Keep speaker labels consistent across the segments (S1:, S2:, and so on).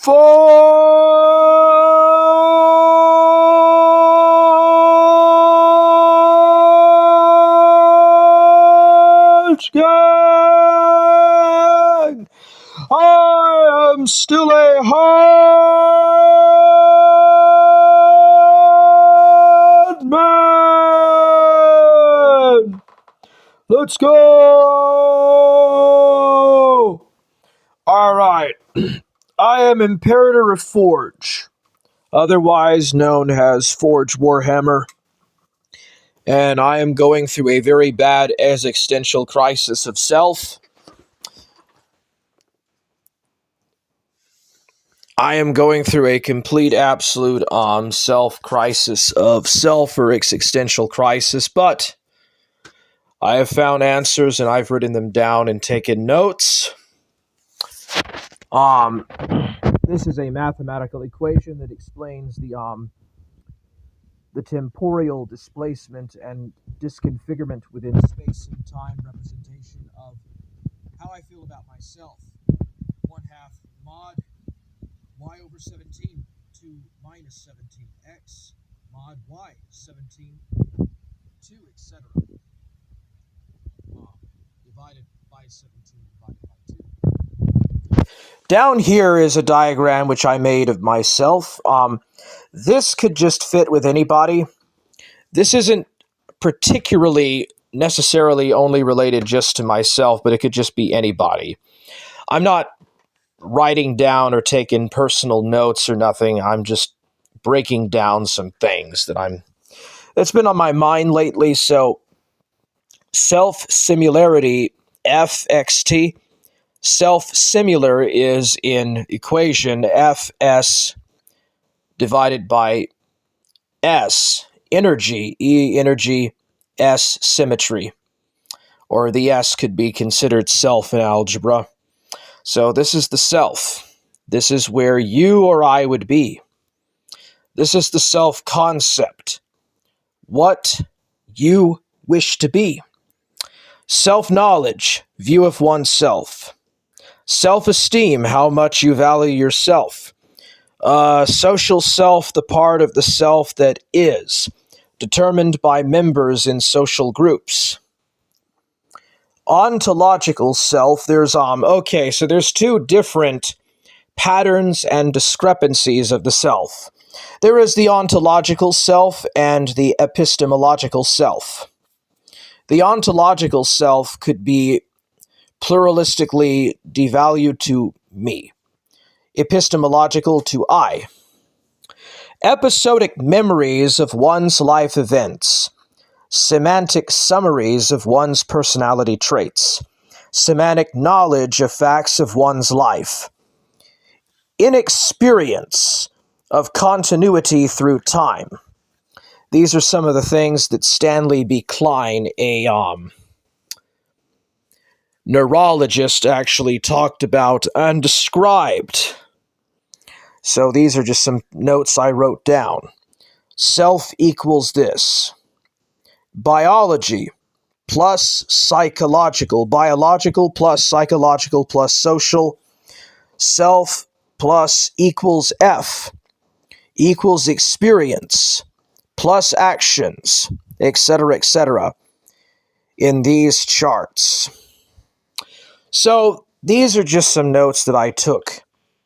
S1: Forge gang! I am still a hard man! Let's go! Alright. I am Imperator of Forge, otherwise known as Forge Warhammer, and I am going through a very bad existential crisis of self. I am going through a complete, absolute self-crisis of self, or existential crisis, but I have found answers and I've written them down and taken notes. This is a mathematical equation that explains the temporal displacement and disconfigurement within space and time representation of how I feel about myself. 1/2 mod y over 17 to minus 17x mod y 17 2, etc. Divided by 17 divided by 2. Down here is a diagram which I made of myself. This could just fit with anybody. This isn't particularly necessarily only related just to myself, but it could just be anybody. I'm not writing down or taking personal notes or nothing. I'm just breaking down some things that's been on my mind lately. So self-similarity, FXT. Self-similar is in equation Fs divided by S, energy, E, energy, S, symmetry. Or the S could be considered self in algebra. So this is the self. This is where you or I would be. This is the self-concept. What you wish to be. Self-knowledge, view of oneself. Self-esteem, how much you value yourself. Social self, the part of the self that is, determined by members in social groups. Ontological self, there's there's two different patterns and discrepancies of the self. There is the ontological self and the epistemological self. The ontological self could be pluralistically devalued to me. Epistemological to I. Episodic memories of one's life events. Semantic summaries of one's personality traits. Semantic knowledge of facts of one's life. Inexperience of continuity through time. These are some of the things that Stanley B. Klein, a neurologist, actually talked about and described. So these are just some notes I wrote down. Self equals this. Biology plus psychological. Biological plus psychological plus social. Self plus equals F equals experience plus actions, etc., in these charts. So these are just some notes that I took,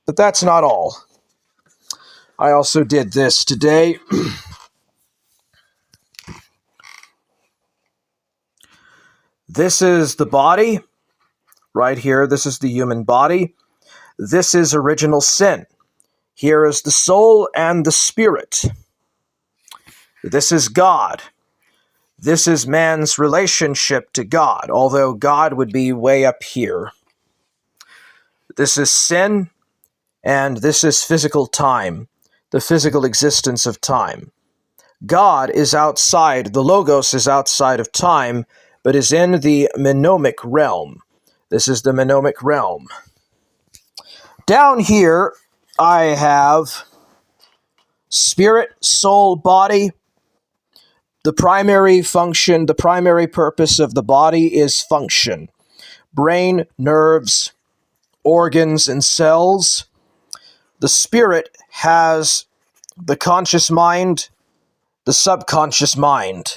S1: but that's not all. I also did this today. This is the body, right here. This is the human body. This is original sin. Here is the soul and the spirit. This is God. This is man's relationship to God, although God would be way up here. This is sin, and this is physical time, the physical existence of time. God is outside, the Logos is outside of time, but is in the mnemonic realm. This is the mnemonic realm. Down here, I have spirit, soul, body. The primary function, the primary purpose of the body is function. Brain, nerves, organs, and cells. The spirit has the conscious mind, the subconscious mind.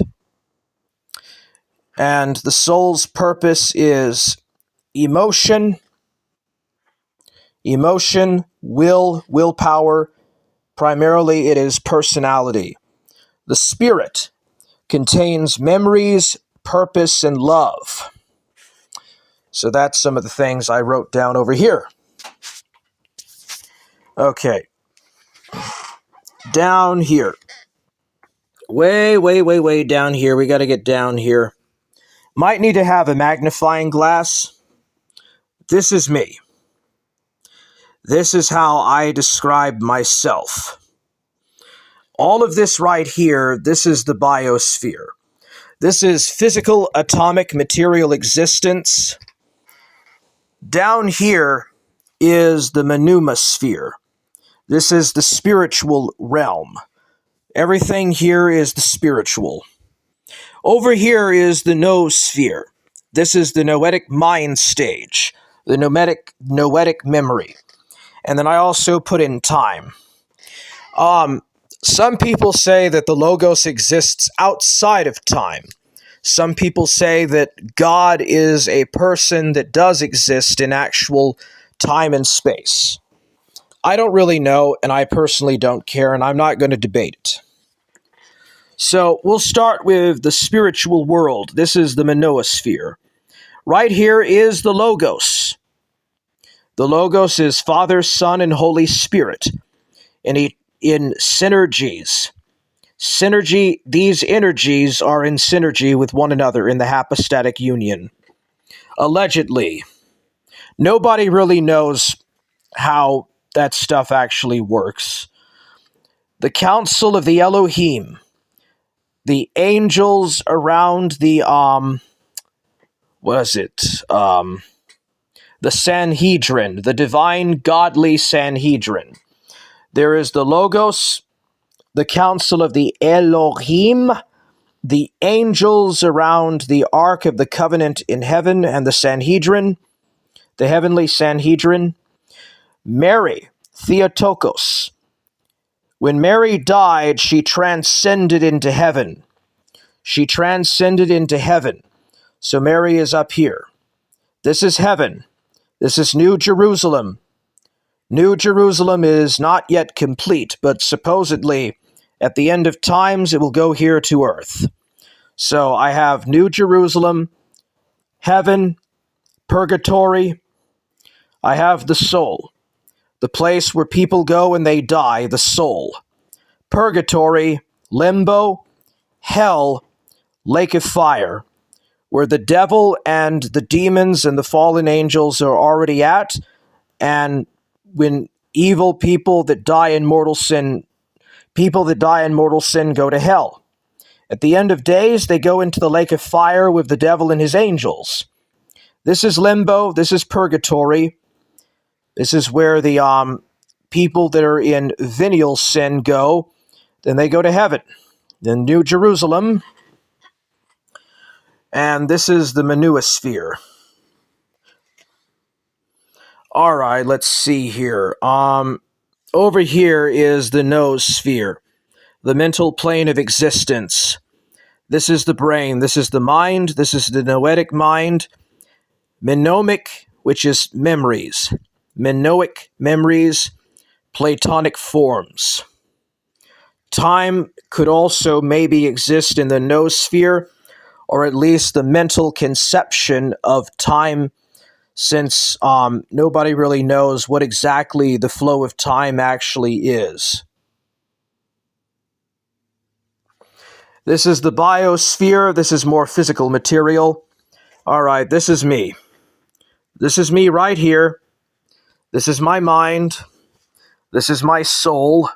S1: And the soul's purpose is emotion, willpower. Primarily, it is personality. The spirit contains memories, purpose, and love. So that's some of the things I wrote down over here. Okay. Down here. Way down here. We got to get down here. Might need to have a magnifying glass. This is me. This is how I describe myself. All of this right here, this is the biosphere. This is physical atomic material existence. Down here is the pneumosphere. This is the spiritual realm. Everything here is the spiritual. Over here is the noosphere. This is the noetic mind stage, the noetic memory. And then I also put in time. Some people say that the Logos exists outside of time. Some people say that God is a person that does exist in actual time and space. I don't really know, and I personally don't care, and I'm not going to debate it. So we'll start with the spiritual world. This is the manosphere. Right here is the Logos. The Logos is Father, Son, and Holy Spirit in synergies. Synergy, these energies are in synergy with one another in the hypostatic union. Allegedly. Nobody really knows how that stuff actually works. The Council of the Elohim. The angels around the, the Sanhedrin, the divine godly Sanhedrin. There is the Logos, the Council of the Elohim, the angels around the Ark of the Covenant in heaven and the Sanhedrin, the heavenly Sanhedrin. Mary, Theotokos. When Mary died, she transcended into heaven. She transcended into heaven. So Mary is up here. This is heaven. This is New Jerusalem. New Jerusalem is not yet complete, but supposedly at the end of times it will go here to earth. So I have New Jerusalem, heaven, purgatory. I have the soul, the place where people go when they die, the soul. Purgatory, limbo, hell, lake of fire, where the devil and the demons and the fallen angels are already at, and when evil people that die in mortal sin go to hell. At the end of days, they go into the lake of fire with the devil and his angels. This is limbo. This is purgatory. This is where the people that are in venial sin go. Then they go to heaven. Then New Jerusalem. And this is the manosphere. All right, let's see here. Over here is the noosphere, the mental plane of existence. This is the brain. This is the mind. This is the noetic mind. Mnemonic, which is memories. Mnemonic memories, Platonic forms. Time could also maybe exist in the noosphere, or at least the mental conception of time, since nobody really knows what exactly the flow of time actually is. This is the biosphere. This is more physical material. All right, this is me. This is me right here. This is my mind. This is my soul.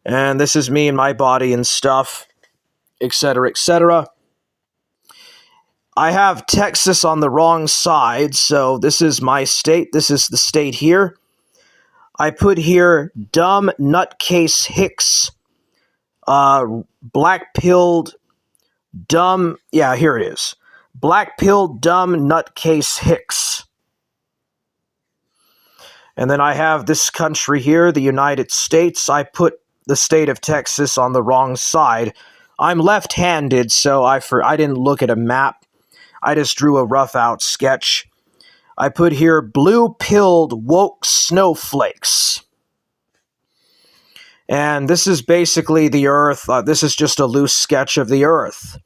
S1: And this is me and my body and stuff, etc., etc. I have Texas on the wrong side, so this is my state. This is the state here. I put here dumb nutcase Hicks, black-pilled dumb, yeah, here it is. Black-pilled dumb nutcase Hicks. And then I have this country here, the United States. I put the state of Texas on the wrong side. I'm left-handed, so I didn't look at a map. I just drew a rough-out sketch. I put here blue-pilled woke snowflakes. And this is basically the Earth. This is just a loose sketch of the Earth.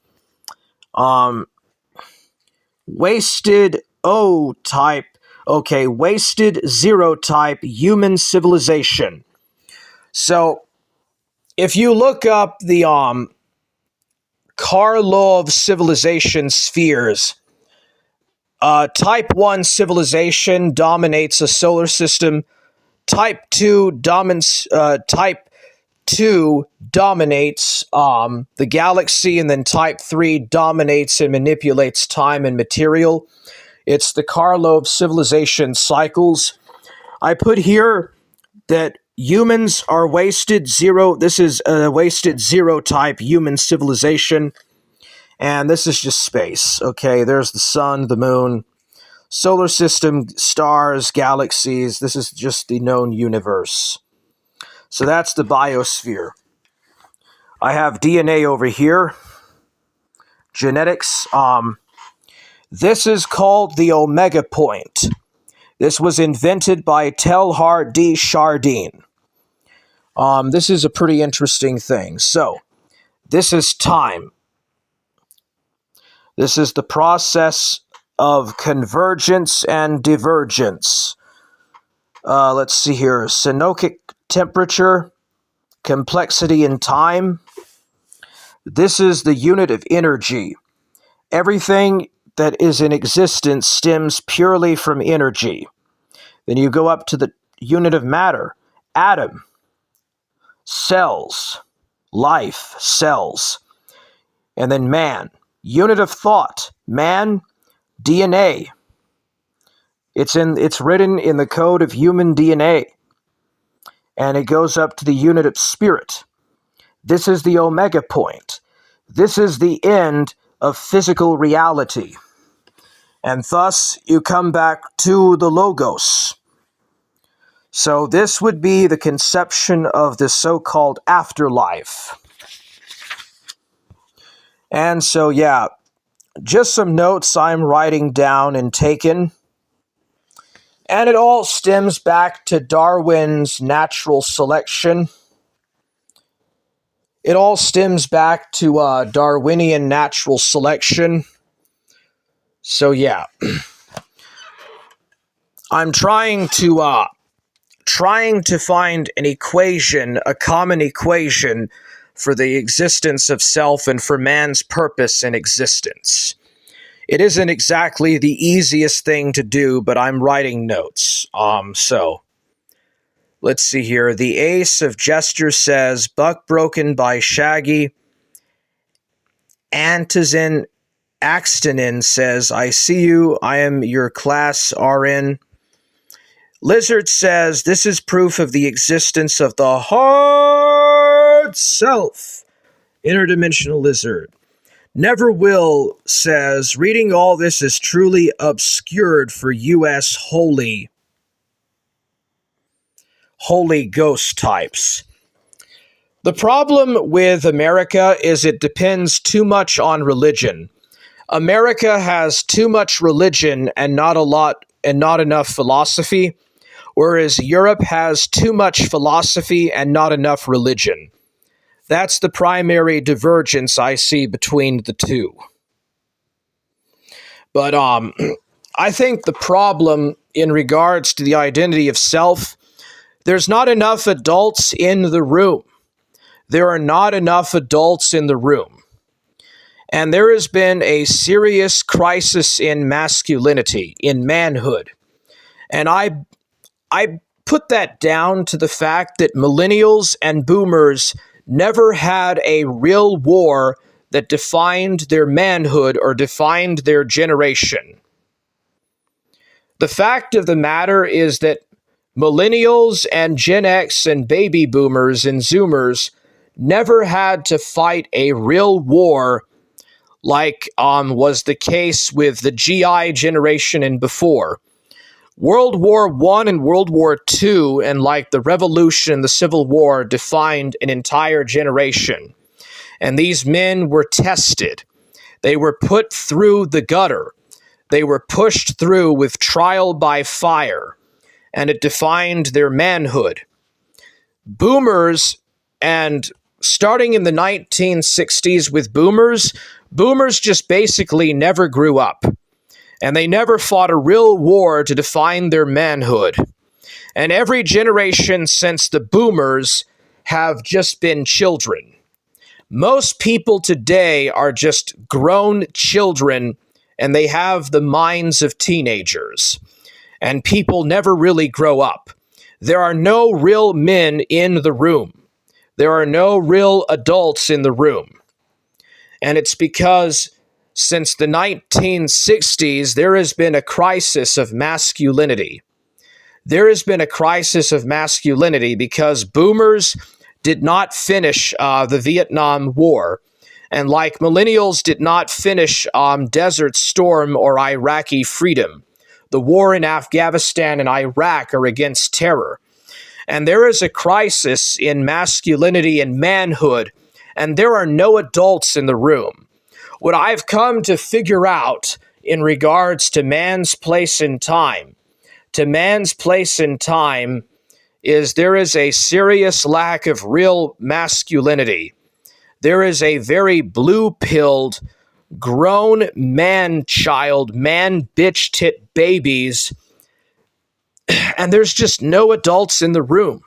S1: Wasted O-type. Okay, wasted zero-type human civilization. So, if you look up the Karlov civilization spheres, Type 1 civilization dominates a solar system. Type 2 dominates the galaxy, and then Type 3 dominates and manipulates time and material. It's the Karlov civilization cycles. I put here that humans are wasted zero. This is a wasted zero type human civilization. And this is just space. Okay, there's the sun, the moon, solar system, stars, galaxies. This is just the known universe. So that's the biosphere. I have DNA over here. Genetics. This is called the omega point. This was invented by Teilhard de Chardin. This is a pretty interesting thing. So, this is time. This is the process of convergence and divergence. Let's see here. Cyanotic temperature, complexity in time. This is the unit of energy. Everything that is in existence stems purely from energy. Then you go up to the unit of matter. Atom, cells, life, cells. And then man. Unit of thought, man, DNA. It's written in the code of human DNA. And it goes up to the unit of spirit. This is the omega point. This is the end of physical reality. And thus, you come back to the logos. So this would be the conception of the so-called afterlife. And so, yeah, just some notes I'm writing down and taken. And it all stems back to Darwin's natural selection. It all stems back to Darwinian natural selection. So, yeah. I'm trying to find an equation, a common equation, for the existence of self and for man's purpose in existence. It isn't exactly the easiest thing to do, but I'm writing notes. So, let's see here. The Ace of Gestures says, Buck broken by Shaggy. Antizin Axtonin says, I see you. I am your class RN. Lizard says, this is proof of the existence of the hard self. Interdimensional Lizard. Never Will says, reading all this is truly obscured for U.S. Holy Ghost types. The problem with America is it depends too much on religion. America has too much religion and not enough philosophy, whereas Europe has too much philosophy and not enough religion. That's the primary divergence I see between the two. But I think the problem in regards to the identity of self, there's not enough adults in the room. There are not enough adults in the room. And there has been a serious crisis in masculinity, in manhood. And I put that down to the fact that millennials and boomers never had a real war that defined their manhood or defined their generation. The fact of the matter is that millennials and Gen X and baby boomers and Zoomers never had to fight a real war like was the case with the GI generation and before, World War I and World War II, and like the Revolution and the Civil War, defined an entire generation. And these men were tested. They were put through the gutter. They were pushed through with trial by fire, and it defined their manhood. Boomers, and starting in the 1960s with boomers just basically never grew up, and they never fought a real war to define their manhood. And every generation since the boomers have just been children. Most people today are just grown children, and they have the minds of teenagers. And people never really grow up. There are no real men in the room. There are no real adults in the room. And it's because since the 1960s, there has been a crisis of masculinity. There has been a crisis of masculinity because boomers did not finish the Vietnam War. And like millennials did not finish Desert Storm or Iraqi freedom. The war in Afghanistan and Iraq are against terror. And there is a crisis in masculinity and manhood, and there are no adults in the room. What I've come to figure out in regards to man's place in time, is there is a serious lack of real masculinity. There is a very blue-pilled, grown man-child, man-bitch-tit babies, and there's just no adults in the room.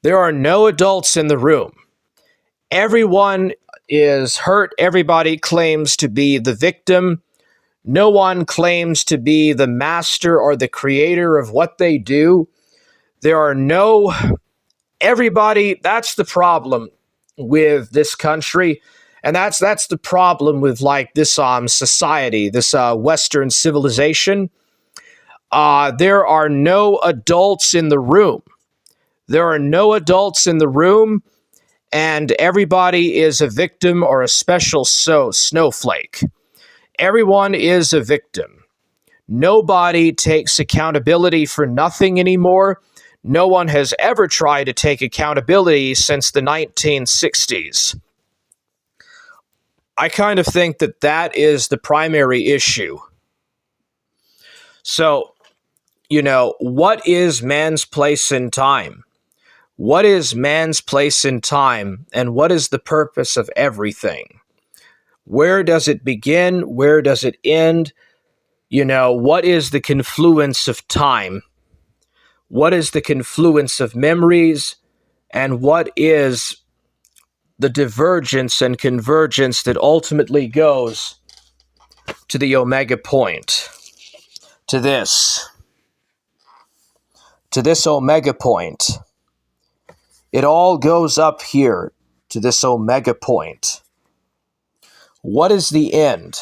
S1: There are no adults in the room. Everyone is hurt. Everybody claims to be the victim. No one claims to be the master or the creator of what they do. There are no... Everybody, that's the problem with this country. And that's the problem with like this society, this Western civilization. There are no adults in the room. There are no adults in the room, and everybody is a victim or a special snowflake. Everyone is a victim. Nobody takes accountability for nothing anymore. No one has ever tried to take accountability since the 1960s. I kind of think that that is the primary issue. So, what is man's place in time? What is man's place in time, and what is the purpose of everything? Where does it begin? Where does it end? What is the confluence of time? What is the confluence of memories? And what is the divergence and convergence that ultimately goes to the omega point? To this omega point. It all goes up here to this omega point. What is the end?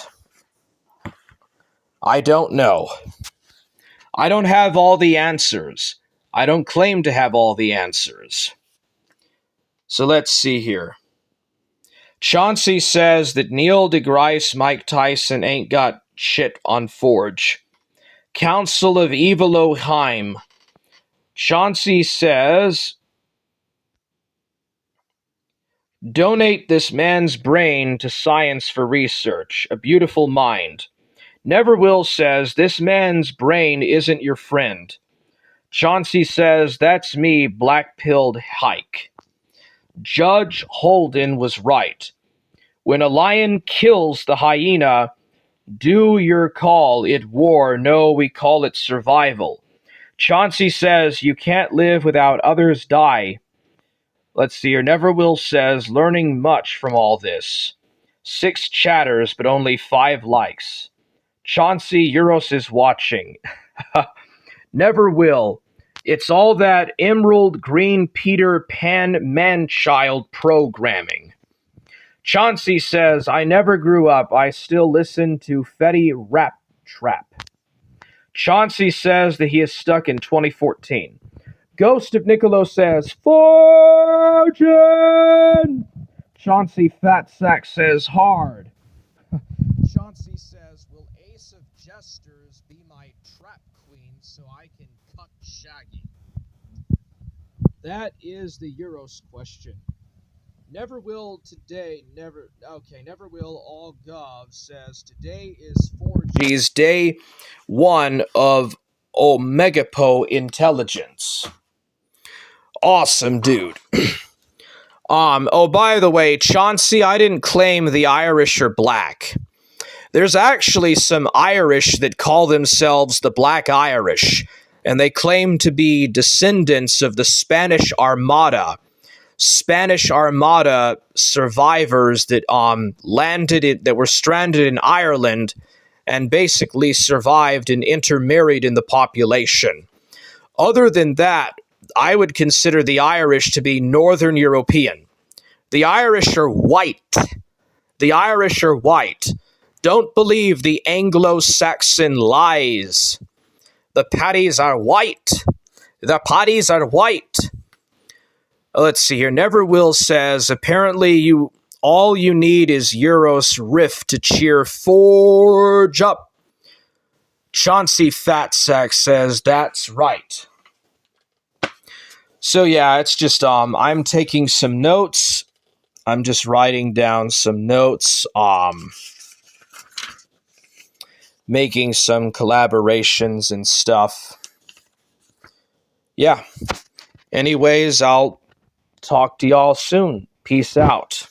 S1: I don't know. I don't have all the answers. I don't claim to have all the answers. So let's see here. Chauncey says that Neil deGrasse Mike Tyson ain't got shit on Forge. Council of Elohim. Chauncey says, donate this man's brain to science for research. A beautiful mind. Neverwill says, this man's brain isn't your friend. Chauncey says, that's me, black-pilled hike. Judge Holden was right. When a lion kills the hyena, do your call it war. No, we call it survival. Chauncey says, you can't live without others die. Let's see here. Neverwill says, learning much from all this. 6 chatters, but only 5 likes. Chauncey Euros is watching. Neverwill. It's all that Emerald Green Peter Pan man-child programming. Chauncey says, I never grew up. I still listen to Fetty Rap Trap. Chauncey says that he is stuck in 2014. Ghost of Niccolo says, Fortune! Chauncey Fat Sack says, hard. Chauncey says, will Ace of Jesters be my trap queen? between so I can cut Shaggy? That is the Euros question. Never will today, never, okay, never will all gov says today is 4G's day one of Omegapo intelligence. Awesome, dude. Oh, by the way, Chauncey, I didn't claim the Irish are black. There's actually some Irish that call themselves the Black Irish, and they claim to be descendants of the Spanish Armada. Spanish Armada survivors that that were stranded in Ireland and basically survived and intermarried in the population. Other than that, I would consider the Irish to be Northern European. The Irish are white. The Irish are white. Don't believe the Anglo-Saxon lies. The Paddies are white. The Paddies are white. Let's see here. Neverwill says, apparently all you need is Euros riff to cheer Forge up. Chauncey Fatsack says, that's right. So yeah, it's just, I'm taking some notes. I'm just writing down some notes, making some collaborations and stuff. Yeah. Anyways, I'll talk to y'all soon. Peace out.